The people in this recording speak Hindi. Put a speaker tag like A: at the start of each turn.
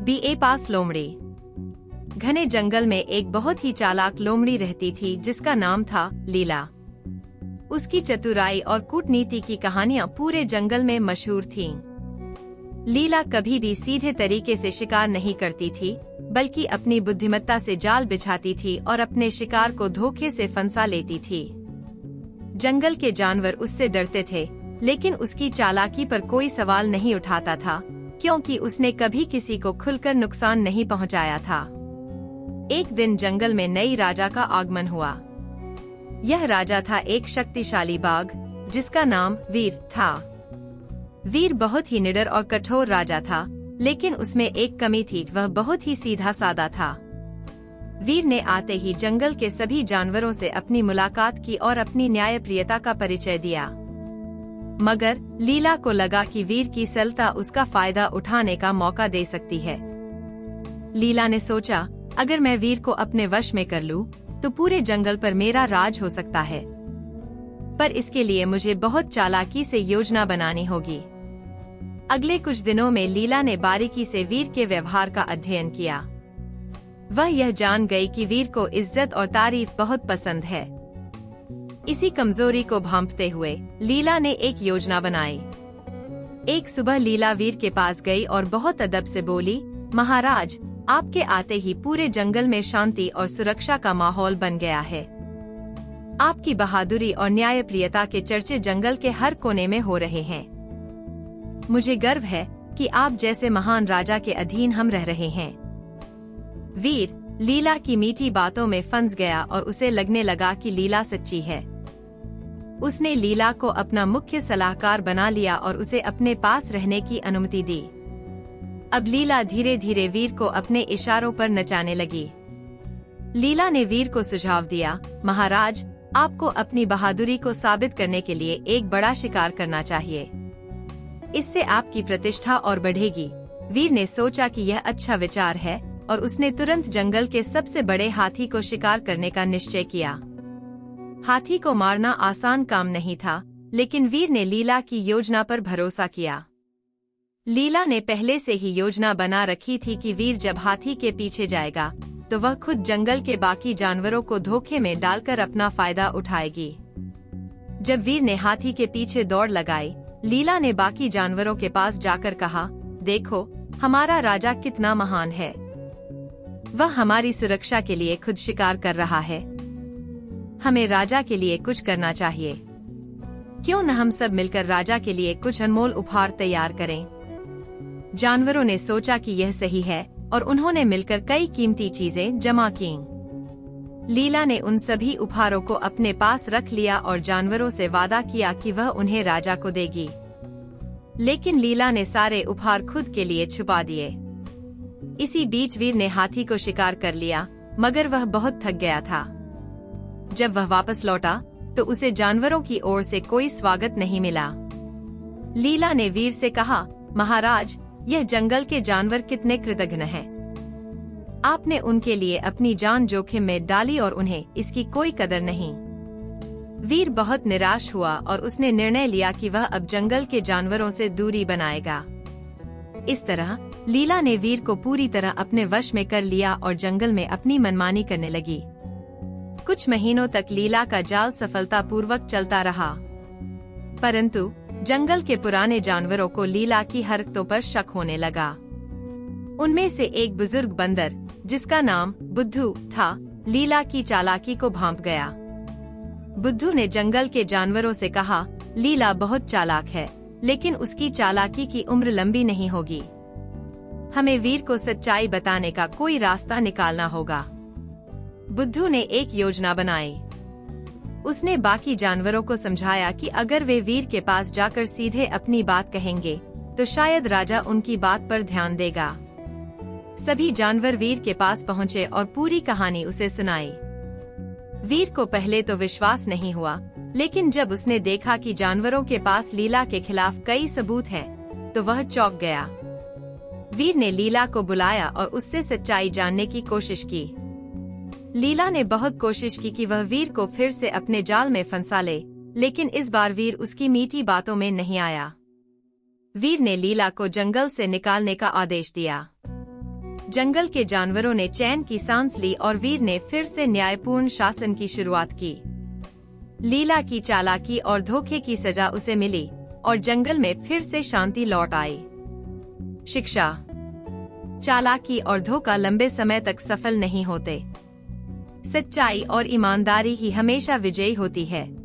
A: BA पास लोमड़ी। घने जंगल में एक बहुत ही चालाक लोमड़ी रहती थी जिसका नाम था लीला। उसकी चतुराई और कूटनीति की कहानियां पूरे जंगल में मशहूर थीं। लीला कभी भी सीधे तरीके से शिकार नहीं करती थी, बल्कि अपनी बुद्धिमत्ता से जाल बिछाती थी और अपने शिकार को धोखे से फंसा लेती थी। जंगल के जानवर उससे डरते थे, लेकिन उसकी चालाकी पर कोई सवाल नहीं उठाता था, क्योंकि उसने कभी किसी को खुलकर नुकसान नहीं पहुंचाया था। एक दिन जंगल में नई राजा का आगमन हुआ। यह राजा था एक शक्तिशाली बाघ, जिसका नाम वीर था। वीर बहुत ही निडर और कठोर राजा था, लेकिन उसमें एक कमी थी, वह बहुत ही सीधा सादा था। वीर ने आते ही जंगल के सभी जानवरों से अपनी मुलाकात की और अपनी न्यायप्रियता का परिचय दिया। मगर लीला को लगा कि वीर की सरलता उसका फायदा उठाने का मौका दे सकती है। लीला ने सोचा, अगर मैं वीर को अपने वश में कर लूं, तो पूरे जंगल पर मेरा राज हो सकता है। पर इसके लिए मुझे बहुत चालाकी से योजना बनानी होगी। अगले कुछ दिनों में लीला ने बारीकी से वीर के व्यवहार का अध्ययन किया। वह यह जान गई कि वीर को इज्जत और तारीफ बहुत पसंद है। इसी कमजोरी को भांपते हुए लीला ने एक योजना बनाई। एक सुबह लीला वीर के पास गई और बहुत अदब से बोली, महाराज, आपके आते ही पूरे जंगल में शांति और सुरक्षा का माहौल बन गया है। आपकी बहादुरी और न्यायप्रियता के चर्चे जंगल के हर कोने में हो रहे हैं। मुझे गर्व है कि आप जैसे महान राजा के अधीन हम रह रहे हैं। वीर लीला की मीठी बातों में फंस गया और उसे लगने लगा कि लीला सच्ची है। उसने लीला को अपना मुख्य सलाहकार बना लिया और उसे अपने पास रहने की अनुमति दी। अब लीला धीरे धीरे वीर को अपने इशारों पर नचाने लगी। लीला ने वीर को सुझाव दिया, महाराज, आपको अपनी बहादुरी को साबित करने के लिए एक बड़ा शिकार करना चाहिए। इससे आपकी प्रतिष्ठा और बढ़ेगी। वीर ने सोचा कि यह अच्छा विचार है और उसने तुरंत जंगल के सबसे बड़े हाथी को शिकार करने का निश्चय किया। हाथी को मारना आसान काम नहीं था, लेकिन वीर ने लीला की योजना पर भरोसा किया। लीला ने पहले से ही योजना बना रखी थी कि वीर जब हाथी के पीछे जाएगा, तो वह खुद जंगल के बाकी जानवरों को धोखे में डालकर अपना फायदा उठाएगी। जब वीर ने हाथी के पीछे दौड़ लगाई, लीला ने बाकी जानवरों के पास जाकर कहा, देखो, हमारा राजा कितना महान है। वह हमारी सुरक्षा के लिए खुद शिकार कर रहा है। हमें राजा के लिए कुछ करना चाहिए। क्यों न हम सब मिलकर राजा के लिए कुछ अनमोल उपहार तैयार करें। जानवरों ने सोचा कि यह सही है और उन्होंने मिलकर कई कीमती चीजें जमा कीं। लीला ने उन सभी उपहारों को अपने पास रख लिया और जानवरों से वादा किया कि वह उन्हें राजा को देगी। लेकिन लीला ने सारे उपहार खुद के लिए छुपा दिए। इसी बीच वीर ने हाथी को शिकार कर लिया, मगर वह बहुत थक गया था। जब वह वापस लौटा, तो उसे जानवरों की ओर से कोई स्वागत नहीं मिला। लीला ने वीर से कहा, महाराज, यह जंगल के जानवर कितने कृतज्ञ हैं। आपने उनके लिए अपनी जान जोखिम में डाली और उन्हें इसकी कोई कदर नहीं। वीर बहुत निराश हुआ और उसने निर्णय लिया कि वह अब जंगल के जानवरों से दूरी बनाएगा। इस तरह लीला ने वीर को पूरी तरह अपने वश में कर लिया और जंगल में अपनी मनमानी करने लगी। कुछ महीनों तक लीला का जाल सफलतापूर्वक चलता रहा, परंतु जंगल के पुराने जानवरों को लीला की हरकतों पर शक होने लगा। उनमें से एक बुजुर्ग बंदर, जिसका नाम बुद्धू था, लीला की चालाकी को भांप गया। बुद्धू ने जंगल के जानवरों से कहा, लीला बहुत चालाक है, लेकिन उसकी चालाकी की उम्र लंबी नहीं होगी। हमें वीर को सच्चाई बताने का कोई रास्ता निकालना होगा। बुद्धू ने एक योजना बनाई। उसने बाकी जानवरों को समझाया कि अगर वे वीर के पास जाकर सीधे अपनी बात कहेंगे, तो शायद राजा उनकी बात पर ध्यान देगा। सभी जानवर वीर के पास पहुँचे और पूरी कहानी उसे सुनाई। वीर को पहले तो विश्वास नहीं हुआ, लेकिन जब उसने देखा कि जानवरों के पास लीला के खिलाफ कई सबूत हैं, तो वह चौंक गया। वीर ने लीला को बुलाया और उससे सच्चाई जानने की कोशिश की। लीला ने बहुत कोशिश की कि वह वीर को फिर से अपने जाल में फंसा ले, लेकिन इस बार वीर उसकी मीठी बातों में नहीं आया। वीर ने लीला को जंगल से निकालने का आदेश दिया। जंगल के जानवरों ने चैन की सांस ली और वीर ने फिर से न्यायपूर्ण शासन की शुरुआत की। लीला की चालाकी और धोखे की सजा उसे मिली और जंगल में फिर से शांति लौट आई। शिक्षा। चालाकी और धोखा लंबे समय तक सफल नहीं होते। सच्चाई और ईमानदारी ही हमेशा विजयी होती है।